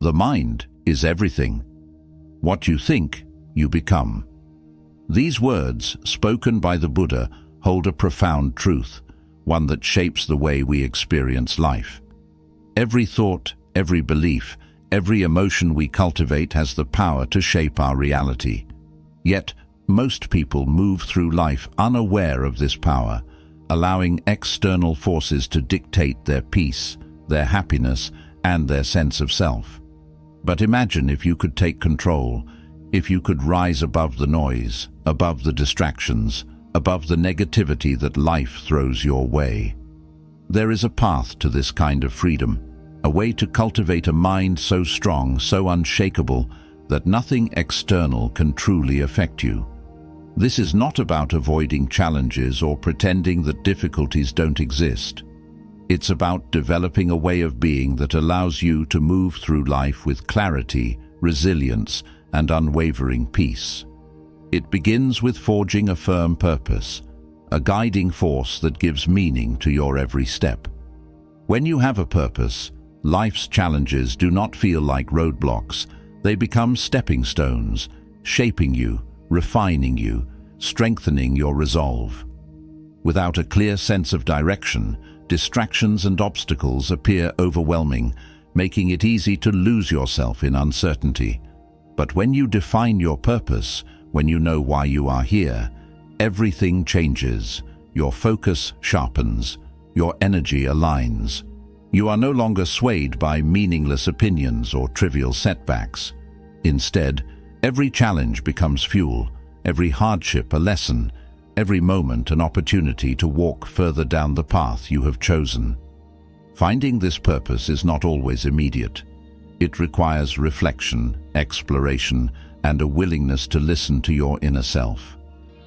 The mind is everything. What you think, you become. These words, spoken by the Buddha, hold a profound truth, one that shapes the way we experience life. Every thought, every belief, every emotion we cultivate has the power to shape our reality. Yet, most people move through life unaware of this power, allowing external forces to dictate their peace, their happiness, and their sense of self. But imagine if you could take control, if you could rise above the noise, above the distractions, above the negativity that life throws your way. There is a path to this kind of freedom, a way to cultivate a mind so strong, so unshakable, that nothing external can truly affect you. This is not about avoiding challenges or pretending that difficulties don't exist. It's about developing a way of being that allows you to move through life with clarity, resilience, and unwavering peace. It begins with forging a firm purpose, a guiding force that gives meaning to your every step. When you have a purpose, life's challenges do not feel like roadblocks. They become stepping stones, shaping you, refining you, strengthening your resolve. Without a clear sense of direction, distractions and obstacles appear overwhelming, making it easy to lose yourself in uncertainty. But when you define your purpose, when you know why you are here, everything changes. Your focus sharpens, your energy aligns. You are no longer swayed by meaningless opinions or trivial setbacks. Instead, every challenge becomes fuel, every hardship a lesson, every moment an opportunity to walk further down the path you have chosen. Finding this purpose is not always immediate. It requires reflection, exploration, and a willingness to listen to your inner self.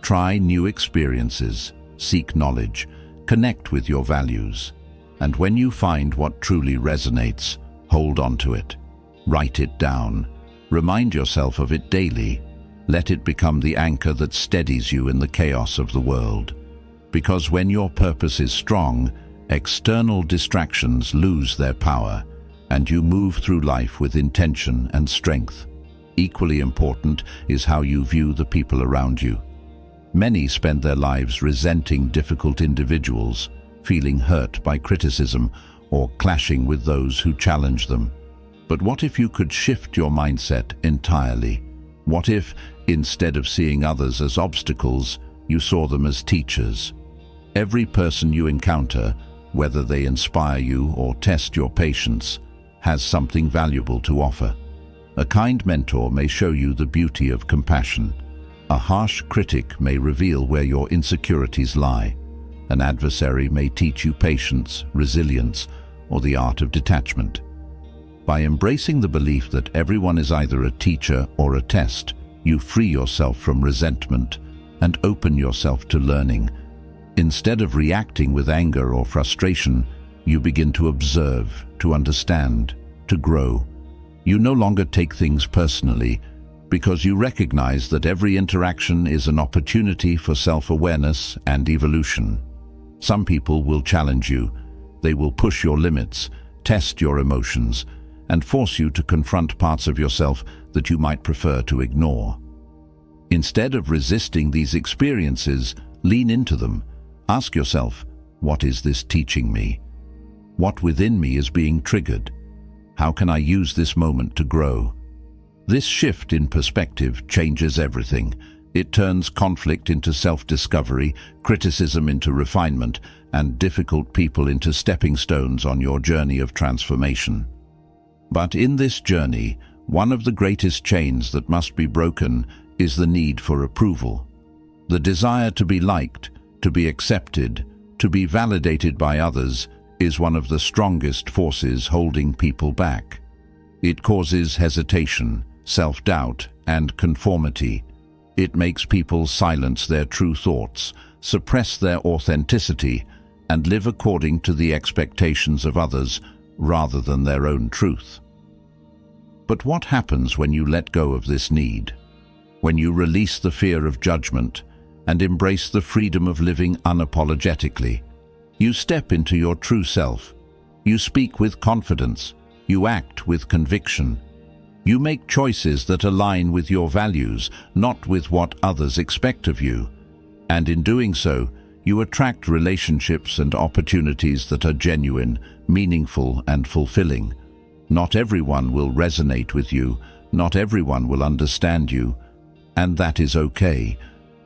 Try new experiences, seek knowledge, connect with your values. And when you find what truly resonates, hold on to it. Write it down. Remind yourself of it daily. Let it become the anchor that steadies you in the chaos of the world. Because when your purpose is strong, external distractions lose their power, and you move through life with intention and strength. Equally important is how you view the people around you. Many spend their lives resenting difficult individuals, feeling hurt by criticism, or clashing with those who challenge them. But what if you could shift your mindset entirely? What if, instead of seeing others as obstacles, you saw them as teachers? Every person you encounter, whether they inspire you or test your patience, has something valuable to offer. A kind mentor may show you the beauty of compassion. A harsh critic may reveal where your insecurities lie. An adversary may teach you patience, resilience, or the art of detachment. By embracing the belief that everyone is either a teacher or a test, you free yourself from resentment and open yourself to learning. Instead of reacting with anger or frustration, you begin to observe, to understand, to grow. You no longer take things personally because you recognize that every interaction is an opportunity for self-awareness and evolution. Some people will challenge you. They will push your limits, test your emotions, and force you to confront parts of yourself that you might prefer to ignore. Instead of resisting these experiences, lean into them. Ask yourself, what is this teaching me? What within me is being triggered? How can I use this moment to grow? This shift in perspective changes everything. It turns conflict into self-discovery, criticism into refinement, and difficult people into stepping stones on your journey of transformation. But in this journey, one of the greatest chains that must be broken is the need for approval. The desire to be liked, to be accepted, to be validated by others is one of the strongest forces holding people back. It causes hesitation, self-doubt, and conformity. It makes people silence their true thoughts, suppress their authenticity, and live according to the expectations of others rather than their own truth. But what happens when you let go of this need? When you release the fear of judgment and embrace the freedom of living unapologetically? You step into your true self. You speak with confidence. You act with conviction. You make choices that align with your values, not with what others expect of you. And in doing so, you attract relationships and opportunities that are genuine, meaningful, and fulfilling. Not everyone will resonate with you, not everyone will understand you, and that is okay.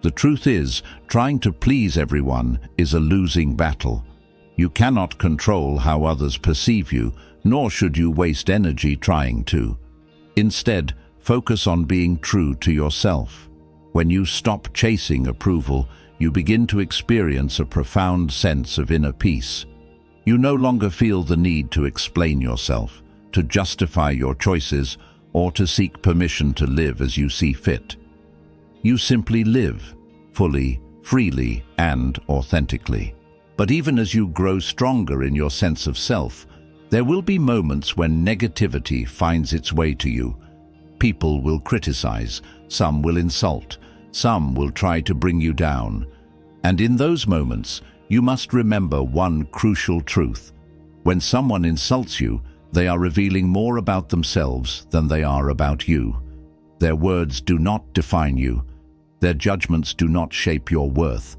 The truth is, trying to please everyone is a losing battle. You cannot control how others perceive you, nor should you waste energy trying to. Instead, focus on being true to yourself. When you stop chasing approval, you begin to experience a profound sense of inner peace. You no longer feel the need to explain yourself, to justify your choices, or to seek permission to live as you see fit. You simply live, fully, freely, and authentically. But even as you grow stronger in your sense of self, there will be moments when negativity finds its way to you. People will criticize, some will insult, some will try to bring you down. And in those moments, you must remember one crucial truth. When someone insults you, they are revealing more about themselves than they are about you. Their words do not define you. Their judgments do not shape your worth.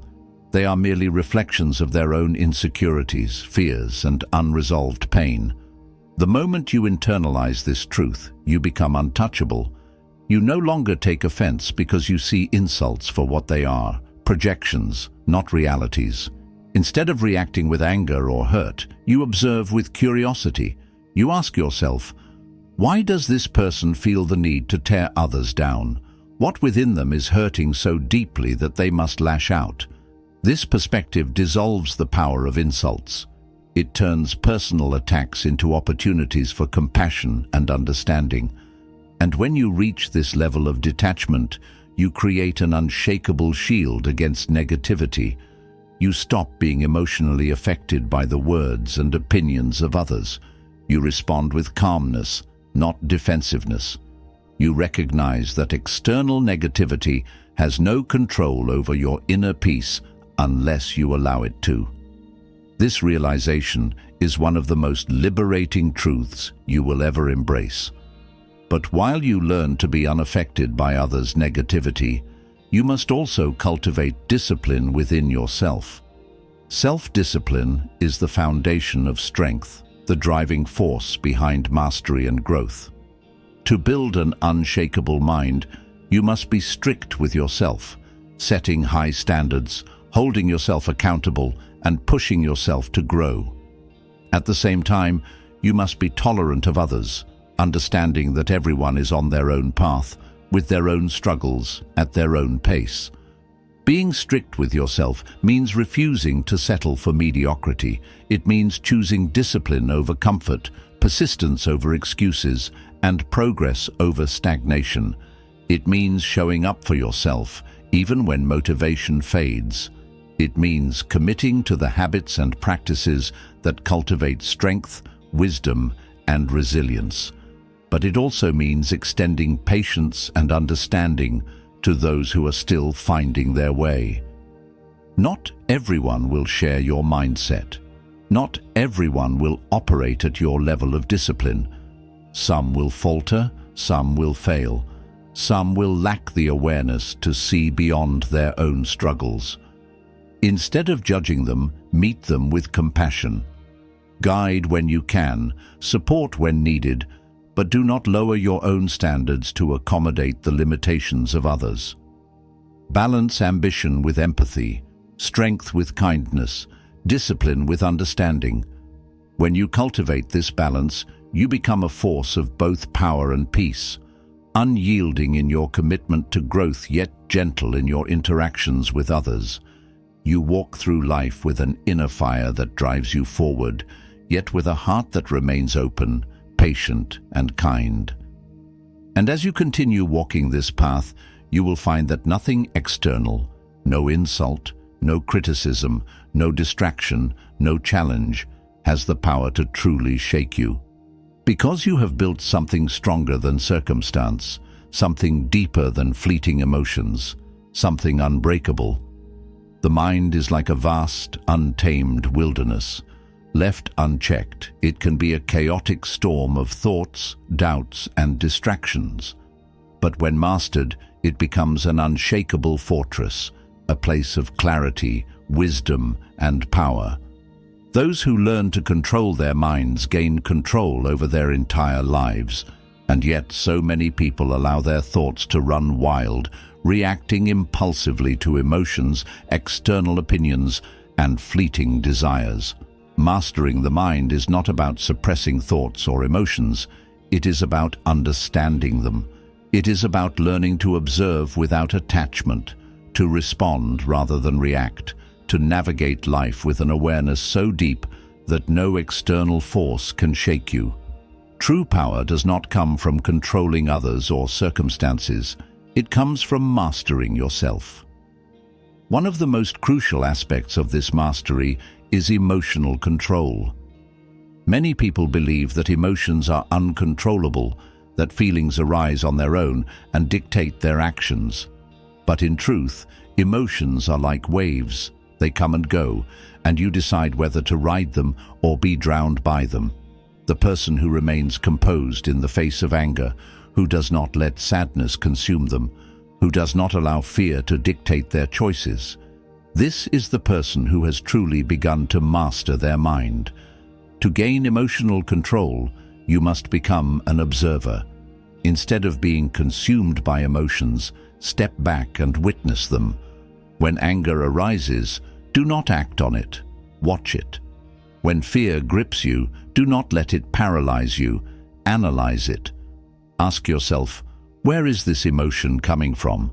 They are merely reflections of their own insecurities, fears, and unresolved pain. The moment you internalize this truth, you become untouchable. You no longer take offense because you see insults for what they are, projections, not realities. Instead of reacting with anger or hurt, you observe with curiosity. You ask yourself, why does this person feel the need to tear others down? What within them is hurting so deeply that they must lash out? This perspective dissolves the power of insults. It turns personal attacks into opportunities for compassion and understanding. And when you reach this level of detachment, you create an unshakable shield against negativity. You stop being emotionally affected by the words and opinions of others. You respond with calmness, not defensiveness. You recognize that external negativity has no control over your inner peace unless you allow it to. This realization is one of the most liberating truths you will ever embrace. But while you learn to be unaffected by others' negativity, you must also cultivate discipline within yourself. Self-discipline is the foundation of strength, the driving force behind mastery and growth. To build an unshakable mind, you must be strict with yourself, setting high standards, holding yourself accountable, and pushing yourself to grow. At the same time, you must be tolerant of others, understanding that everyone is on their own path, with their own struggles, at their own pace. Being strict with yourself means refusing to settle for mediocrity. It means choosing discipline over comfort, persistence over excuses, and progress over stagnation. It means showing up for yourself, even when motivation fades. It means committing to the habits and practices that cultivate strength, wisdom, and resilience. But it also means extending patience and understanding to those who are still finding their way. Not everyone will share your mindset. Not everyone will operate at your level of discipline. Some will falter, some will fail. Some will lack the awareness to see beyond their own struggles. Instead of judging them, meet them with compassion. Guide when you can, support when needed, but do not lower your own standards to accommodate the limitations of others. Balance ambition with empathy, strength with kindness, discipline with understanding. When you cultivate this balance, you become a force of both power and peace, unyielding in your commitment to growth yet gentle in your interactions with others. You walk through life with an inner fire that drives you forward, yet with a heart that remains open, patient, and kind. And as you continue walking this path, you will find that nothing external, no insult, no criticism, no distraction, no challenge, has the power to truly shake you. Because you have built something stronger than circumstance, something deeper than fleeting emotions, something unbreakable. The mind is like a vast, untamed wilderness, Left unchecked, it can be a chaotic storm of thoughts, doubts, and distractions. But when mastered, it becomes an unshakable fortress, a place of clarity, wisdom, and power. Those who learn to control their minds gain control over their entire lives, and yet so many people allow their thoughts to run wild, reacting impulsively to emotions, external opinions, and fleeting desires. Mastering the mind is not about suppressing thoughts or emotions. It is about understanding them. It is about learning to observe without attachment, to respond rather than react, to navigate life with an awareness so deep that no external force can shake you. True power does not come from controlling others or circumstances. It comes from mastering yourself. One of the most crucial aspects of this mastery is emotional control. Many people believe that emotions are uncontrollable, that feelings arise on their own and dictate their actions. But in truth, emotions are like waves. They come and go, and you decide whether to ride them or be drowned by them. The person who remains composed in the face of anger, who does not let sadness consume them, who does not allow fear to dictate their choices, this is the person who has truly begun to master their mind. To gain emotional control, you must become an observer. Instead of being consumed by emotions, step back and witness them. When anger arises, do not act on it. Watch it. When fear grips you, do not let it paralyze you. Analyze it. Ask yourself, where is this emotion coming from?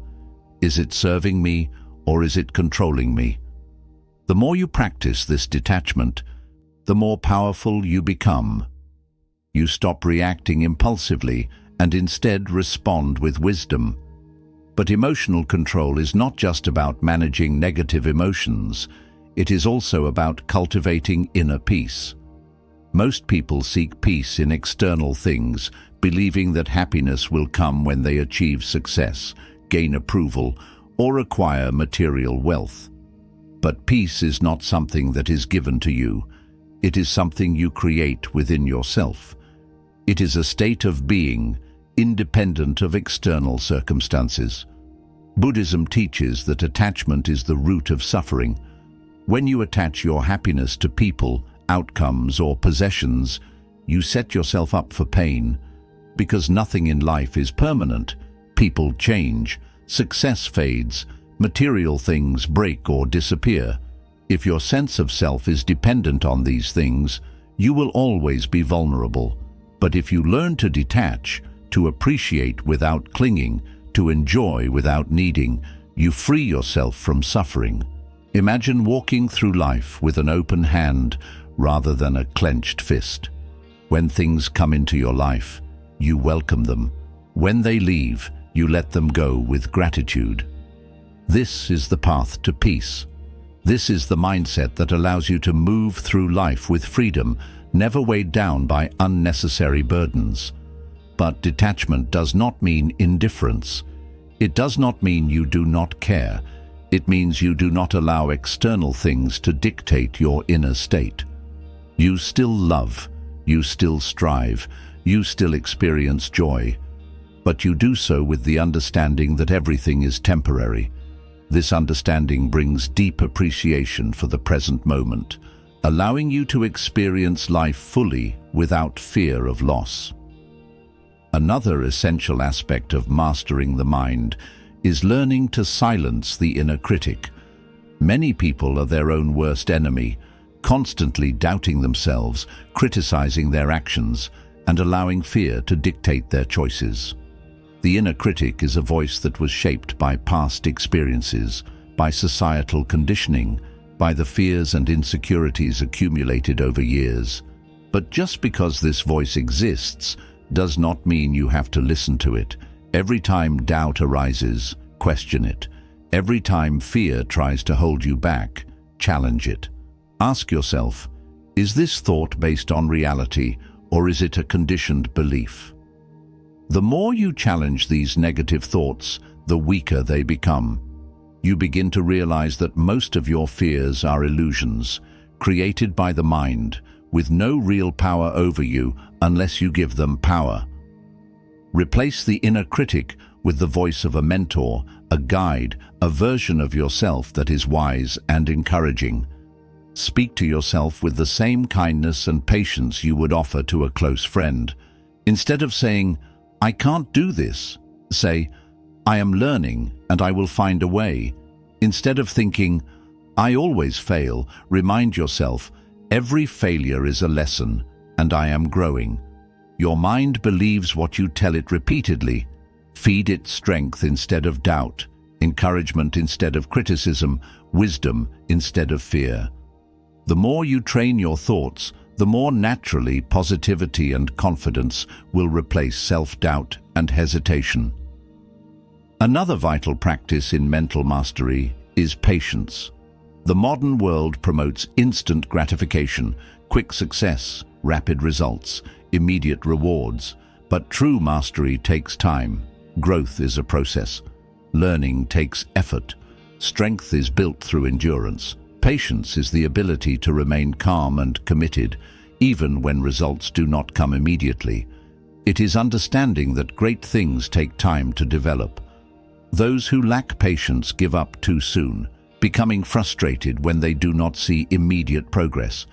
Is it serving me, or is it controlling me? The more you practice this detachment, the more powerful you become. You stop reacting impulsively and instead respond with wisdom. But emotional control is not just about managing negative emotions. It is also about cultivating inner peace. Most people seek peace in external things, believing that happiness will come when they achieve success, gain approval, or acquire material wealth. But peace is not something that is given to you. It is something you create within yourself. It is a state of being, independent of external circumstances. Buddhism teaches that attachment is the root of suffering. When you attach your happiness to people, outcomes, or possessions, you set yourself up for pain. Because nothing in life is permanent. People change. Success fades, material things break or disappear. If your sense of self is dependent on these things, you will always be vulnerable. But if you learn to detach, to appreciate without clinging, to enjoy without needing, you free yourself from suffering. Imagine walking through life with an open hand rather than a clenched fist. When things come into your life, you welcome them. When they leave, you let them go with gratitude. This is the path to peace. This is the mindset that allows you to move through life with freedom, never weighed down by unnecessary burdens. But detachment does not mean indifference. It does not mean you do not care. It means you do not allow external things to dictate your inner state. You still love, you still strive, you still experience joy. But you do so with the understanding that everything is temporary. This understanding brings deep appreciation for the present moment, allowing you to experience life fully without fear of loss. Another essential aspect of mastering the mind is learning to silence the inner critic. Many people are their own worst enemy, constantly doubting themselves, criticizing their actions, and allowing fear to dictate their choices. The inner critic is a voice that was shaped by past experiences, by societal conditioning, by the fears and insecurities accumulated over years. But just because this voice exists does not mean you have to listen to it. Every time doubt arises, question it. Every time fear tries to hold you back, challenge it. Ask yourself, is this thought based on reality, or is it a conditioned belief? The more you challenge these negative thoughts, the weaker they become. You begin to realize that most of your fears are illusions, created by the mind, with no real power over you unless you give them power. Replace the inner critic with the voice of a mentor, a guide, a version of yourself that is wise and encouraging. Speak to yourself with the same kindness and patience you would offer to a close friend. Instead of saying, "I can't do this," say, "I am learning and I will find a way." Instead of thinking, "I always fail," remind yourself, "Every failure is a lesson and I am growing." Your mind believes what you tell it repeatedly. Feed it strength instead of doubt, encouragement instead of criticism, wisdom instead of fear. The more you train your thoughts, the more naturally positivity and confidence will replace self-doubt and hesitation. Another vital practice in mental mastery is patience. The modern world promotes instant gratification, quick success, rapid results, immediate rewards. But true mastery takes time. Growth is a process. Learning takes effort. Strength is built through endurance. Patience is the ability to remain calm and committed, even when results do not come immediately. It is understanding that great things take time to develop. Those who lack patience give up too soon, becoming frustrated when they do not see immediate progress.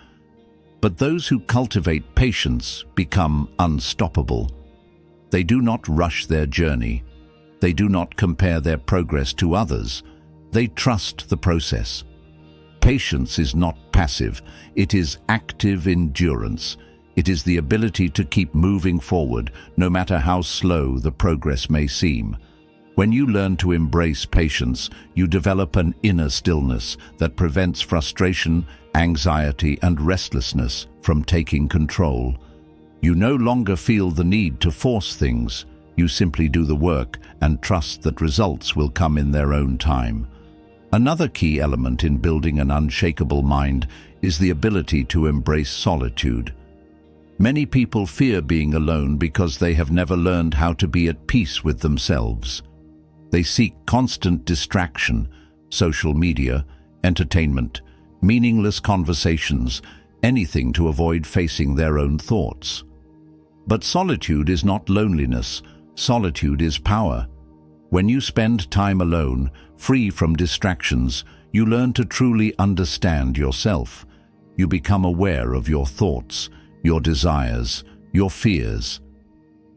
But those who cultivate patience become unstoppable. They do not rush their journey. They do not compare their progress to others. They trust the process. Patience is not passive, it is active endurance. It is the ability to keep moving forward, no matter how slow the progress may seem. When you learn to embrace patience, you develop an inner stillness that prevents frustration, anxiety, and restlessness from taking control. You no longer feel the need to force things. You simply do the work and trust that results will come in their own time. Another key element in building an unshakable mind is the ability to embrace solitude. Many people fear being alone because they have never learned how to be at peace with themselves. They seek constant distraction, social media, entertainment, meaningless conversations, anything to avoid facing their own thoughts. But solitude is not loneliness. Solitude is power. When you spend time alone, free from distractions, you learn to truly understand yourself. You become aware of your thoughts, your desires, your fears.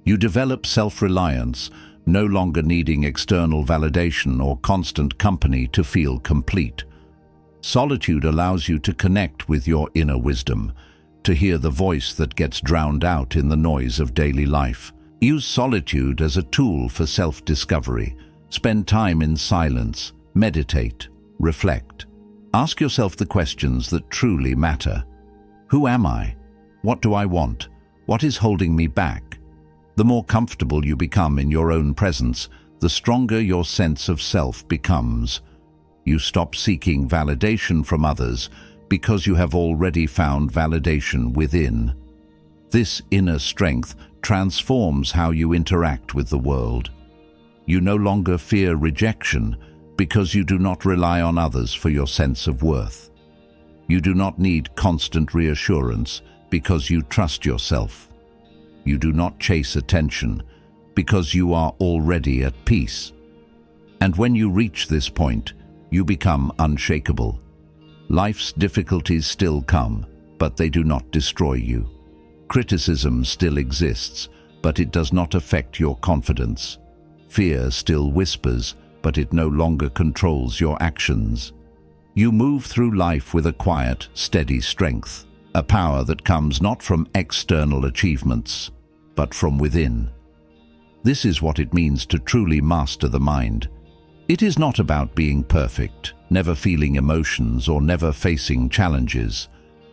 You develop self-reliance, no longer needing external validation or constant company to feel complete. Solitude allows you to connect with your inner wisdom, to hear the voice that gets drowned out in the noise of daily life. Use solitude as a tool for self-discovery. Spend time in silence, meditate, reflect. Ask yourself the questions that truly matter. Who am I? What do I want? What is holding me back? The more comfortable you become in your own presence, the stronger your sense of self becomes. You stop seeking validation from others because you have already found validation within. This inner strength transforms how you interact with the world. You no longer fear rejection because you do not rely on others for your sense of worth. You do not need constant reassurance because you trust yourself. You do not chase attention because you are already at peace. And when you reach this point, you become unshakable. Life's difficulties still come, but they do not destroy you. Criticism still exists, but it does not affect your confidence. Fear still whispers, but it no longer controls your actions. You move through life with a quiet, steady strength, a power that comes not from external achievements, but from within. This is what it means to truly master the mind. It is not about being perfect, never feeling emotions, or never facing challenges.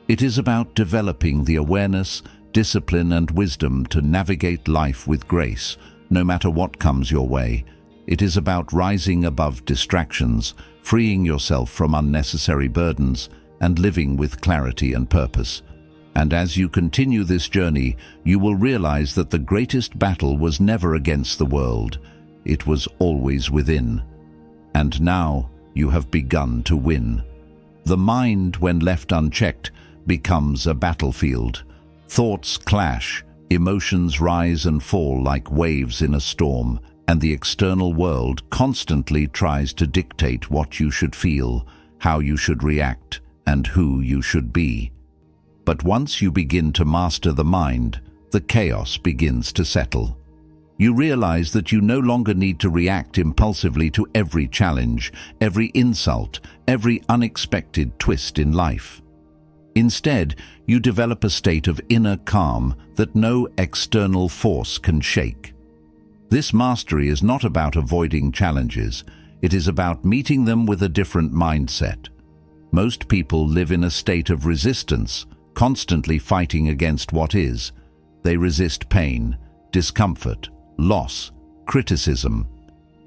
It is about developing the awareness, discipline, and wisdom to navigate life with grace, no matter what comes your way. It is about rising above distractions, freeing yourself from unnecessary burdens, and living with clarity and purpose. And as you continue this journey, you will realize that the greatest battle was never against the world. It was always within. And now you have begun to win. The mind, when left unchecked, becomes a battlefield. Thoughts clash, emotions rise and fall like waves in a storm, and the external world constantly tries to dictate what you should feel, how you should react, and who you should be. But once you begin to master the mind, the chaos begins to settle. You realize that you no longer need to react impulsively to every challenge, every insult, every unexpected twist in life. Instead, you develop a state of inner calm that no external force can shake. This mastery is not about avoiding challenges. It is about meeting them with a different mindset. Most people live in a state of resistance, constantly fighting against what is. They resist pain, discomfort, loss, criticism.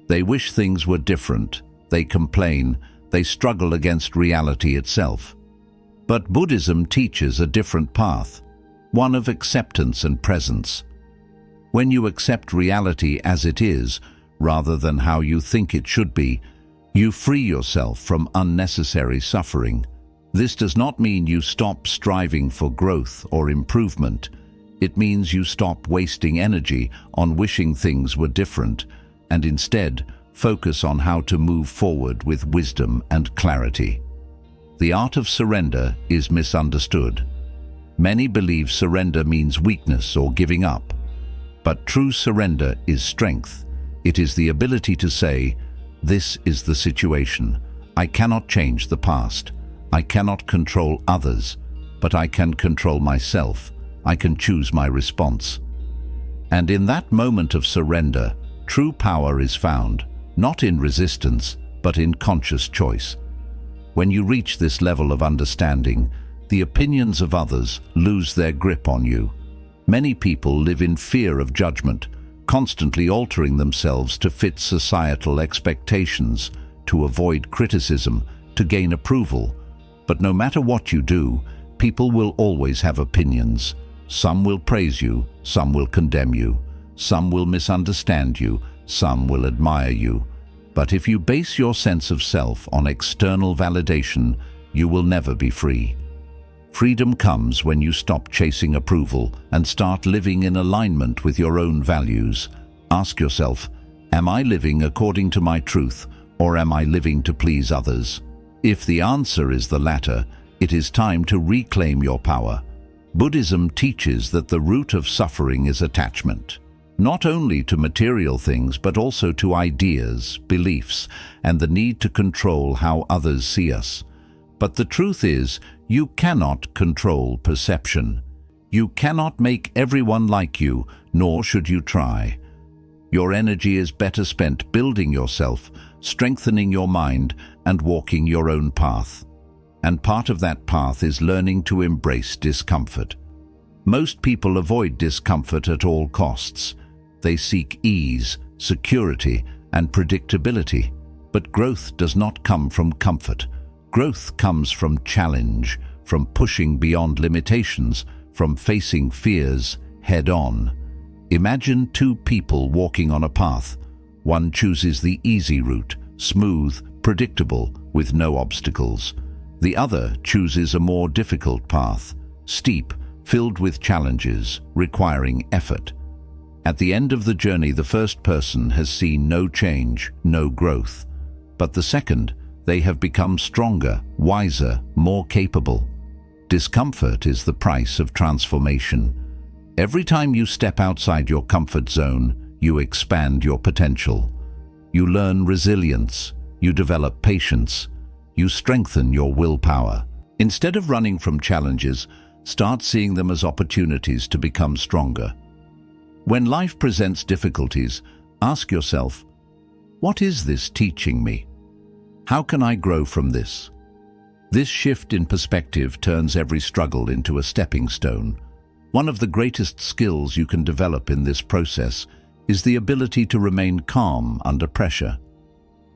They wish things were different. They complain. They struggle against reality itself. But Buddhism teaches a different path, one of acceptance and presence. When you accept reality as it is, rather than how you think it should be, you free yourself from unnecessary suffering. This does not mean you stop striving for growth or improvement. It means you stop wasting energy on wishing things were different, and instead focus on how to move forward with wisdom and clarity. The art of surrender is misunderstood. Many believe surrender means weakness or giving up. But true surrender is strength. It is the ability to say, "This is the situation. I cannot change the past. I cannot control others, but I can control myself. I can choose my response." And in that moment of surrender, true power is found, not in resistance, but in conscious choice. When you reach this level of understanding, the opinions of others lose their grip on you. Many people live in fear of judgment, constantly altering themselves to fit societal expectations, to avoid criticism, to gain approval. But no matter what you do, people will always have opinions. Some will praise you, some will condemn you, some will misunderstand you, some will admire you. But if you base your sense of self on external validation, you will never be free. Freedom comes when you stop chasing approval and start living in alignment with your own values. Ask yourself, am I living according to my truth, or am I living to please others? If the answer is the latter, it is time to reclaim your power. Buddhism teaches that the root of suffering is attachment, not only to material things but also to ideas, beliefs, and the need to control how others see us. But the truth is, you cannot control perception. You cannot make everyone like you, nor should you try. Your energy is better spent building yourself, strengthening your mind, and walking your own path. And part of that path is learning to embrace discomfort. Most people avoid discomfort at all costs. They seek ease, security, and predictability. But growth does not come from comfort. Growth comes from challenge, from pushing beyond limitations, from facing fears head-on. Imagine two people walking on a path. One chooses the easy route, smooth, predictable, with no obstacles. The other chooses a more difficult path, steep, filled with challenges, requiring effort. At the end of the journey, the first person has seen no change, no growth. But the second, they have become stronger, wiser, more capable. Discomfort is the price of transformation. Every time you step outside your comfort zone, you expand your potential. You learn resilience, you develop patience, you strengthen your willpower. Instead of running from challenges, start seeing them as opportunities to become stronger. When life presents difficulties, ask yourself, what is this teaching me? How can I grow from this? This shift in perspective turns every struggle into a stepping stone. One of the greatest skills you can develop in this process is the ability to remain calm under pressure.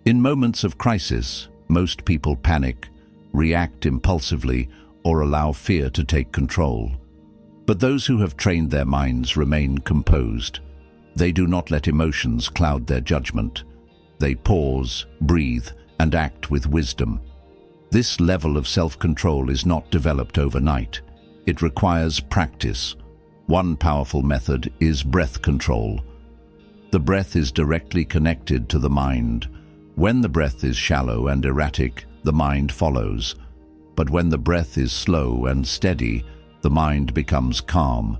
In moments of crisis, most people panic, react impulsively, or allow fear to take control. But those who have trained their minds remain composed. They do not let emotions cloud their judgment. They pause, breathe, and act with wisdom. This level of self-control is not developed overnight. It requires practice. One powerful method is breath control. The breath is directly connected to the mind. When the breath is shallow and erratic, the mind follows. But when the breath is slow and steady, the mind becomes calm.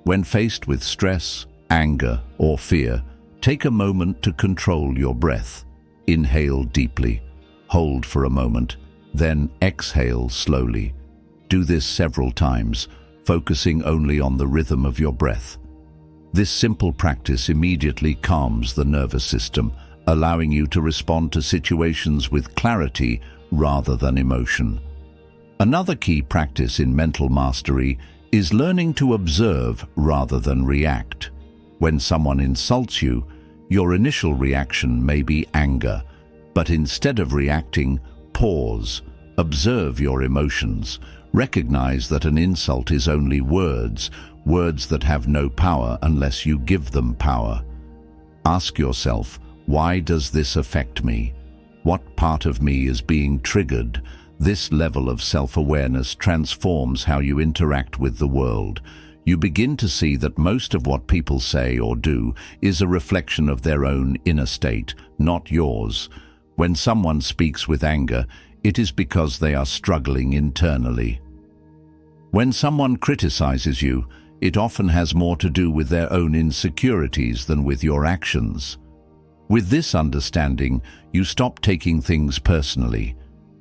When faced with stress, anger, or fear, take a moment to control your breath. Inhale deeply, hold for a moment, then exhale slowly. Do this several times, focusing only on the rhythm of your breath. This simple practice immediately calms the nervous system, allowing you to respond to situations with clarity rather than emotion. Another key practice in mental mastery is learning to observe rather than react. When someone insults you, your initial reaction may be anger, but instead of reacting, pause, observe your emotions. Recognize that an insult is only words that have no power unless you give them power. Ask yourself, why does this affect me? What part of me is being triggered? This level of self-awareness transforms how you interact with the world. You begin to see that most of what people say or do is a reflection of their own inner state, not yours. When someone speaks with anger, it is because they are struggling internally. When someone criticizes you, it often has more to do with their own insecurities than with your actions. With this understanding, you stop taking things personally.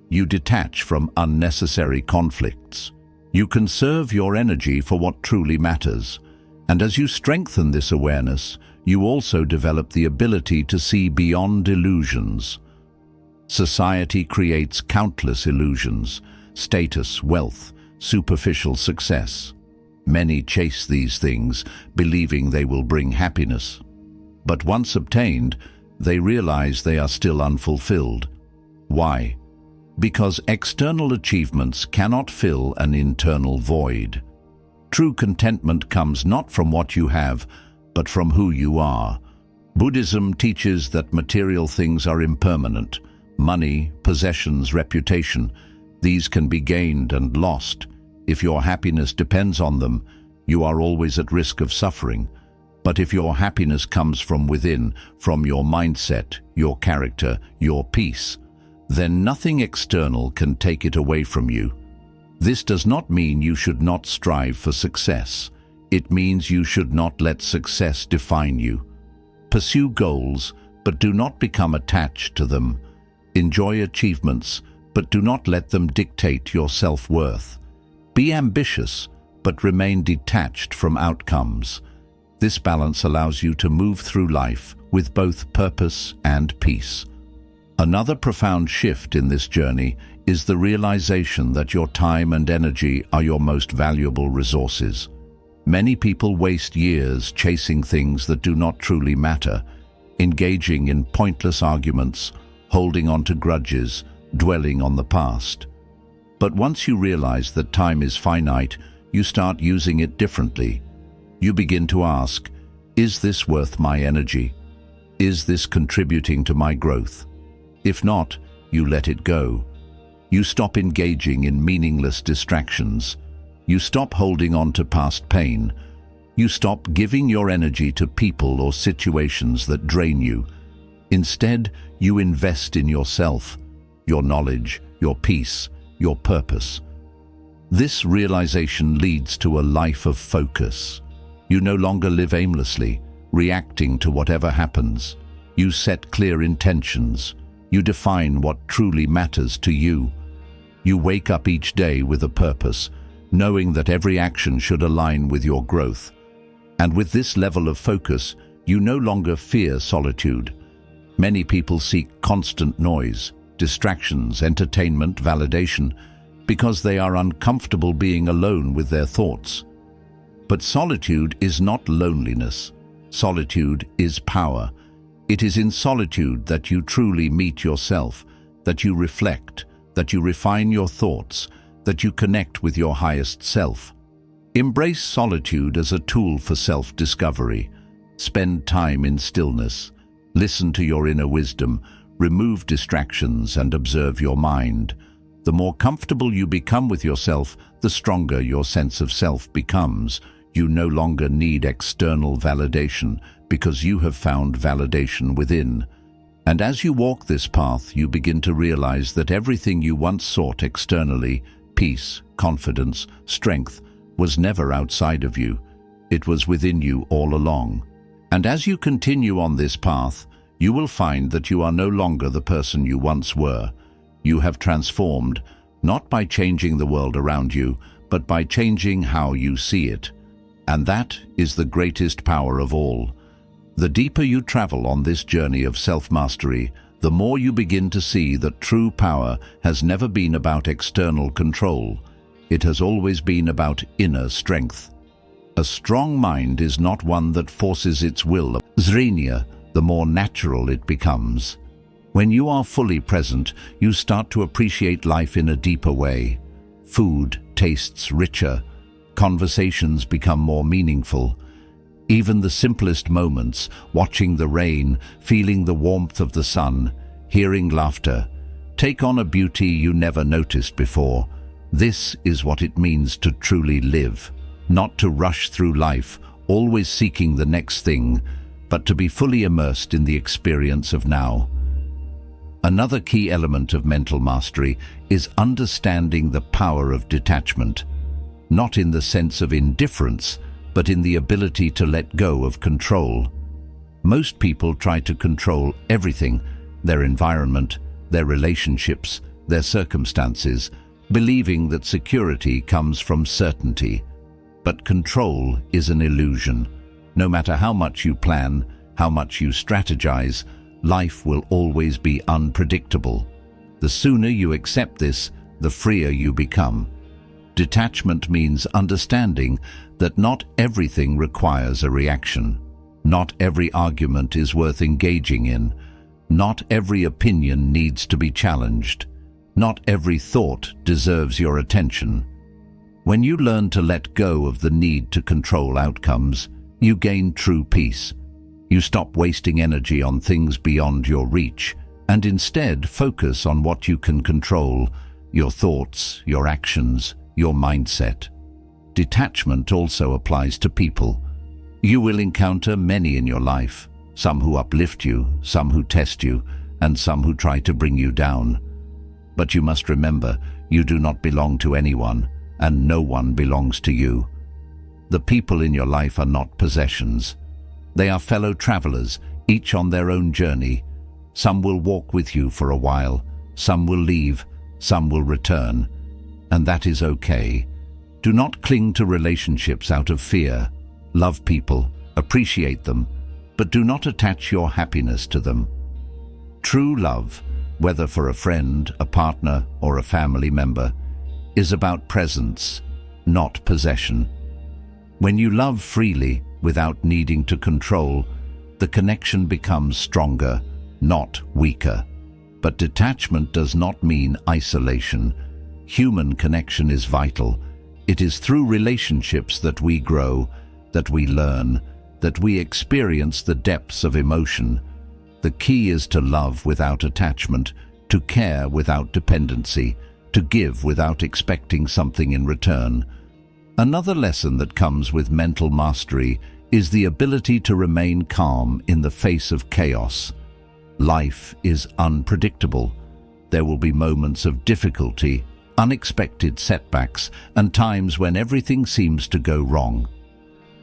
You detach from unnecessary conflicts. You conserve your energy for what truly matters. And as you strengthen this awareness, you also develop the ability to see beyond illusions. Society creates countless illusions: status, wealth, superficial success. Many chase these things, believing they will bring happiness. But once obtained, they realize they are still unfulfilled. Why? Because external achievements cannot fill an internal void. True contentment comes not from what you have, but from who you are. Buddhism teaches that material things are impermanent. Money, possessions, reputation, these can be gained and lost. If your happiness depends on them, you are always at risk of suffering. But if your happiness comes from within, from your mindset, your character, your peace, then nothing external can take it away from you. This does not mean you should not strive for success. It means you should not let success define you. Pursue goals, but do not become attached to them. Enjoy achievements, but do not let them dictate your self-worth. Be ambitious, but remain detached from outcomes. This balance allows you to move through life with both purpose and peace. Another profound shift in this journey is the realization that your time and energy are your most valuable resources. Many people waste years chasing things that do not truly matter, engaging in pointless arguments, holding on to grudges, dwelling on the past. But once you realize that time is finite, you start using it differently. You begin to ask, is this worth my energy? Is this contributing to my growth? If not, you let it go. You stop engaging in meaningless distractions. You stop holding on to past pain. You stop giving your energy to people or situations that drain you. Instead, you invest in yourself, your knowledge, your peace, your purpose. This realization leads to a life of focus. You no longer live aimlessly, reacting to whatever happens. You set clear intentions. You define what truly matters to you. You wake up each day with a purpose, knowing that every action should align with your growth. And with this level of focus, you no longer fear solitude. Many people seek constant noise, distractions, entertainment, validation, because they are uncomfortable being alone with their thoughts. But solitude is not loneliness. Solitude is power. It is in solitude that you truly meet yourself, that you reflect, that you refine your thoughts, that you connect with your highest self. Embrace solitude as a tool for self-discovery. Spend time in stillness. Listen to your inner wisdom. Remove distractions and observe your mind. The more comfortable you become with yourself, the stronger your sense of self becomes. You no longer need external validation because you have found validation within. And as you walk this path, you begin to realize that everything you once sought externally, peace, confidence, strength, was never outside of you. It was within you all along. And as you continue on this path, you will find that you are no longer the person you once were. You have transformed, not by changing the world around you, but by changing how you see it. And that is the greatest power of all. The deeper you travel on this journey of self-mastery, the more you begin to see that true power has never been about external control. It has always been about inner strength. A strong mind is not one that forces its will. Zrenia, the more natural it becomes. When you are fully present, you start to appreciate life in a deeper way. Food tastes richer. Conversations become more meaningful. Even the simplest moments, watching the rain, feeling the warmth of the sun, hearing laughter, take on a beauty you never noticed before. This is what it means to truly live. Not to rush through life, always seeking the next thing, but to be fully immersed in the experience of now. Another key element of mental mastery is understanding the power of detachment, not in the sense of indifference, but in the ability to let go of control. Most people try to control everything, their environment, their relationships, their circumstances, believing that security comes from certainty. But control is an illusion. No matter how much you plan, how much you strategize, life will always be unpredictable. The sooner you accept this, the freer you become. Detachment means understanding that not everything requires a reaction. Not every argument is worth engaging in. Not every opinion needs to be challenged. Not every thought deserves your attention. When you learn to let go of the need to control outcomes, you gain true peace. You stop wasting energy on things beyond your reach, and instead focus on what you can control: your thoughts, your actions, your mindset. Detachment also applies to people. You will encounter many in your life, some who uplift you, some who test you, and some who try to bring you down. But you must remember, you do not belong to anyone, and no one belongs to you. The people in your life are not possessions. They are fellow travelers, each on their own journey. Some will walk with you for a while, some will leave, some will return, and that is okay. Do not cling to relationships out of fear. Love people, appreciate them, but do not attach your happiness to them. True love, whether for a friend, a partner, or a family member, is about presence, not possession. When you love freely, without needing to control, the connection becomes stronger, not weaker. But detachment does not mean isolation. Human connection is vital. It is through relationships that we grow, that we learn, that we experience the depths of emotion. The key is to love without attachment, to care without dependency, to give without expecting something in return. Another lesson that comes with mental mastery is the ability to remain calm in the face of chaos. Life is unpredictable. There will be moments of difficulty, unexpected setbacks, and times when everything seems to go wrong.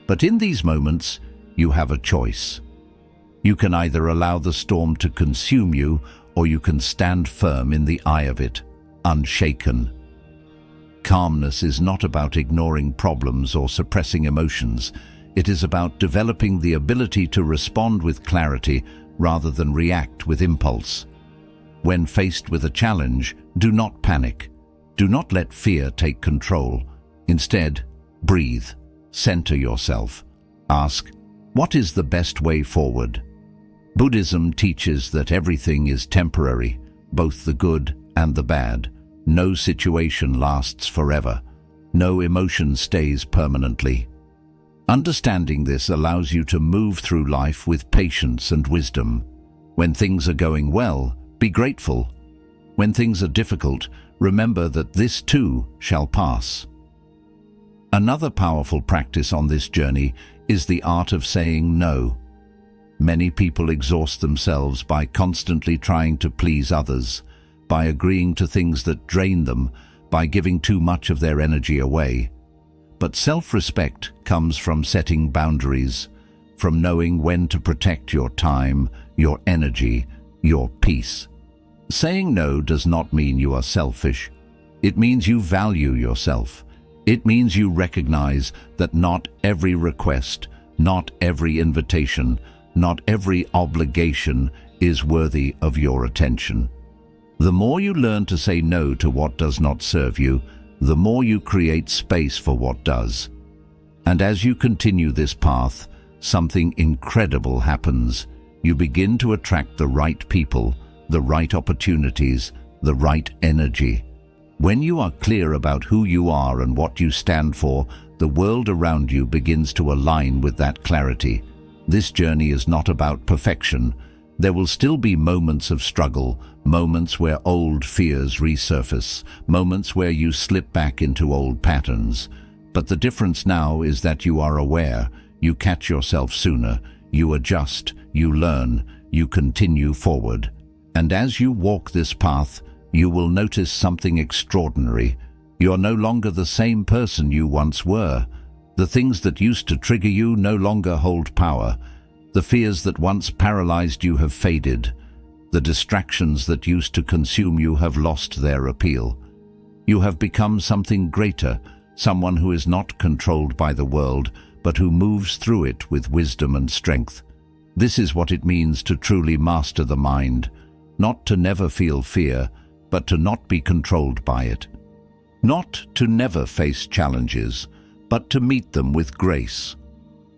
But in these moments, you have a choice. You can either allow the storm to consume you, or you can stand firm in the eye of it, unshaken. Calmness is not about ignoring problems or suppressing emotions. It is about developing the ability to respond with clarity rather than react with impulse. When faced with a challenge, do not panic. Do not let fear take control. Instead, breathe, center yourself. Ask, what is the best way forward? Buddhism teaches that everything is temporary, both the good and the bad. No situation lasts forever. No emotion stays permanently. Understanding this allows you to move through life with patience and wisdom. When things are going well, be grateful. When things are difficult, remember that this too shall pass. Another powerful practice on this journey is the art of saying no. Many people exhaust themselves by constantly trying to please others, by agreeing to things that drain them, by giving too much of their energy away. But self-respect comes from setting boundaries, from knowing when to protect your time, your energy, your peace. Saying no does not mean you are selfish. It means you value yourself. It means you recognize that not every request, not every invitation, not every obligation is worthy of your attention. The more you learn to say no to what does not serve you, the more you create space for what does. And as you continue this path, something incredible happens. You begin to attract the right people, the right opportunities, the right energy. When you are clear about who you are and what you stand for, the world around you begins to align with that clarity. This journey is not about perfection. There will still be moments of struggle, moments where old fears resurface, moments where you slip back into old patterns. But the difference now is that you are aware, you catch yourself sooner, you adjust, you learn, you continue forward. And as you walk this path, you will notice something extraordinary. You're no longer the same person you once were. The things that used to trigger you no longer hold power. The fears that once paralyzed you have faded. The distractions that used to consume you have lost their appeal. You have become something greater, someone who is not controlled by the world, but who moves through it with wisdom and strength. This is what it means to truly master the mind, not to never feel fear, but to not be controlled by it. Not to never face challenges, but to meet them with grace.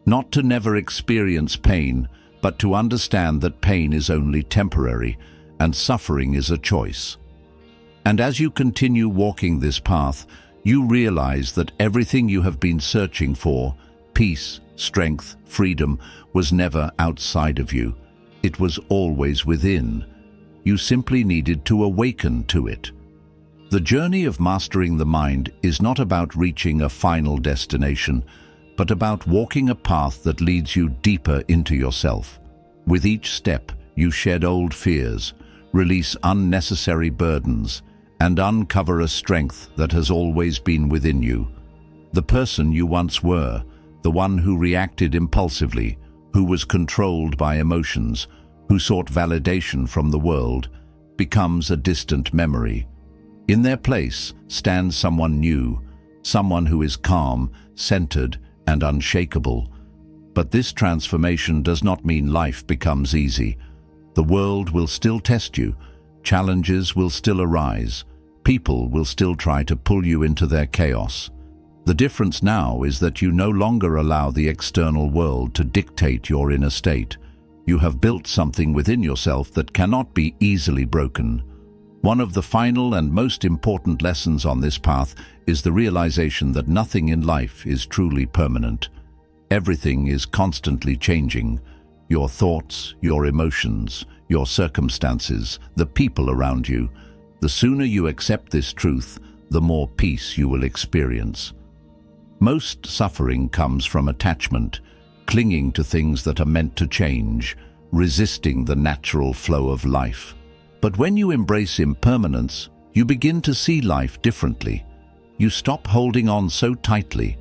Not to never experience pain, but to understand that pain is only temporary and suffering is a choice. And as you continue walking this path, you realize that everything you have been searching for, peace, strength, freedom, was never outside of you. It was always within. You simply needed to awaken to it. The journey of mastering the mind is not about reaching a final destination, but about walking a path that leads you deeper into yourself. With each step, you shed old fears, release unnecessary burdens, and uncover a strength that has always been within you. The person you once were, the one who reacted impulsively, who was controlled by emotions, who sought validation from the world, becomes a distant memory. In their place stands someone new, someone who is calm, centered, and unshakable. But this transformation does not mean life becomes easy. The world will still test you, challenges will still arise, people will still try to pull you into their chaos. The difference now is that you no longer allow the external world to dictate your inner state. You have built something within yourself that cannot be easily broken. One of the final and most important lessons on this path is the realization that nothing in life is truly permanent. Everything is constantly changing. Your thoughts, your emotions, your circumstances, the people around you. The sooner you accept this truth, the more peace you will experience. Most suffering comes from attachment, clinging to things that are meant to change, resisting the natural flow of life. But when you embrace impermanence, you begin to see life differently. You stop holding on so tightly.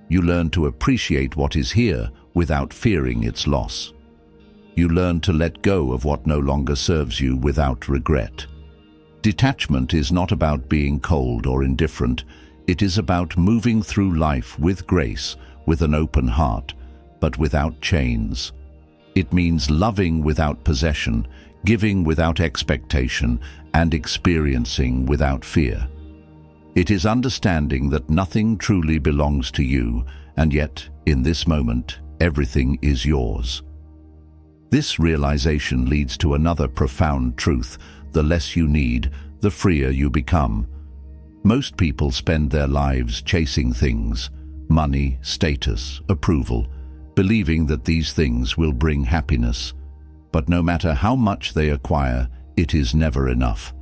You learn to appreciate what is here without fearing its loss. You learn to let go of what no longer serves you without regret. Detachment is not about being cold or indifferent. It is about moving through life with grace, with an open heart, but without chains. It means loving without possession, giving without expectation, and experiencing without fear. It is understanding that nothing truly belongs to you, and yet, in this moment, everything is yours. This realization leads to another profound truth: the less you need, the freer you become. Most people spend their lives chasing things, money, status, approval, believing that these things will bring happiness. But no matter how much they acquire, it is never enough.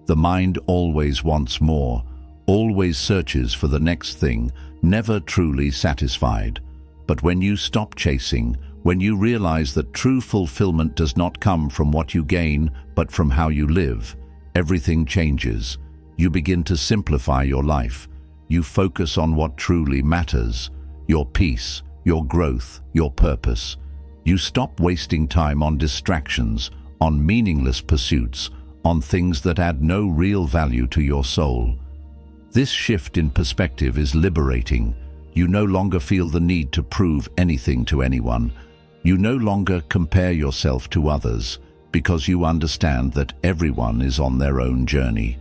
The mind always wants more, always searches for the next thing, never truly satisfied. But when you stop chasing, when you realize that true fulfillment does not come from what you gain, but from how you live, everything changes. You begin to simplify your life. You focus on what truly matters, your peace, your growth, your purpose. You stop wasting time on distractions, on meaningless pursuits, on things that add no real value to your soul. This shift in perspective is liberating. You no longer feel the need to prove anything to anyone. You no longer compare yourself to others, because you understand that everyone is on their own journey.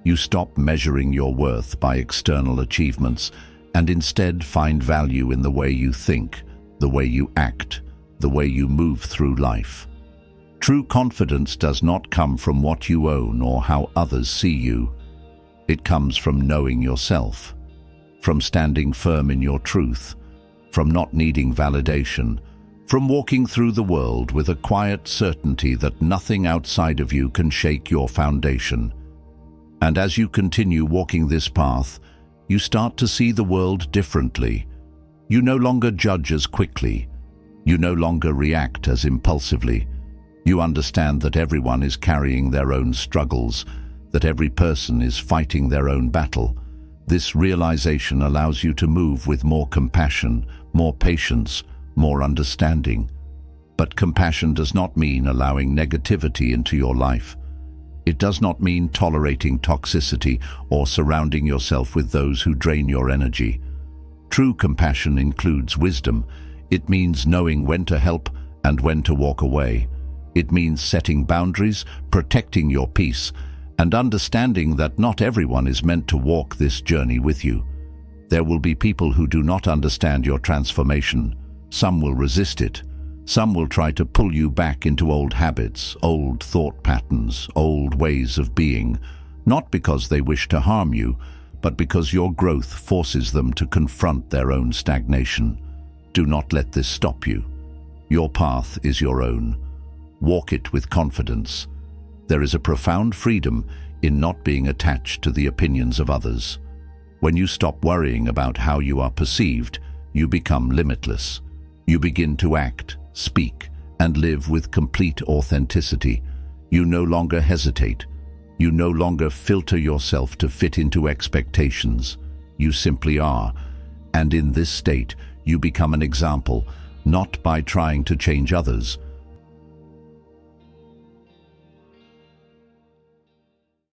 You stop measuring your worth by external achievements and instead find value in the way you think, the way you act, the way you move through life. True confidence does not come from what you own or how others see you. It comes from knowing yourself, from standing firm in your truth, from not needing validation, from walking through the world with a quiet certainty that nothing outside of you can shake your foundation. And as you continue walking this path, you start to see the world differently. You no longer judge as quickly. You no longer react as impulsively. You understand that everyone is carrying their own struggles, that every person is fighting their own battle. This realization allows you to move with more compassion, more patience, more understanding. But compassion does not mean allowing negativity into your life. It does not mean tolerating toxicity or surrounding yourself with those who drain your energy. True compassion includes wisdom. It means knowing when to help and when to walk away. It means setting boundaries, protecting your peace, and understanding that not everyone is meant to walk this journey with you. There will be people who do not understand your transformation. Some will resist it. Some will try to pull you back into old habits, old thought patterns, old ways of being, not because they wish to harm you, but because your growth forces them to confront their own stagnation. Do not let this stop you. Your path is your own. Walk it with confidence. There is a profound freedom in not being attached to the opinions of others. When you stop worrying about how you are perceived, you become limitless. You begin to act, speak, and live with complete authenticity. You no longer hesitate. You no longer filter yourself to fit into expectations. You simply are. And in this state, you become an example, not by trying to change others,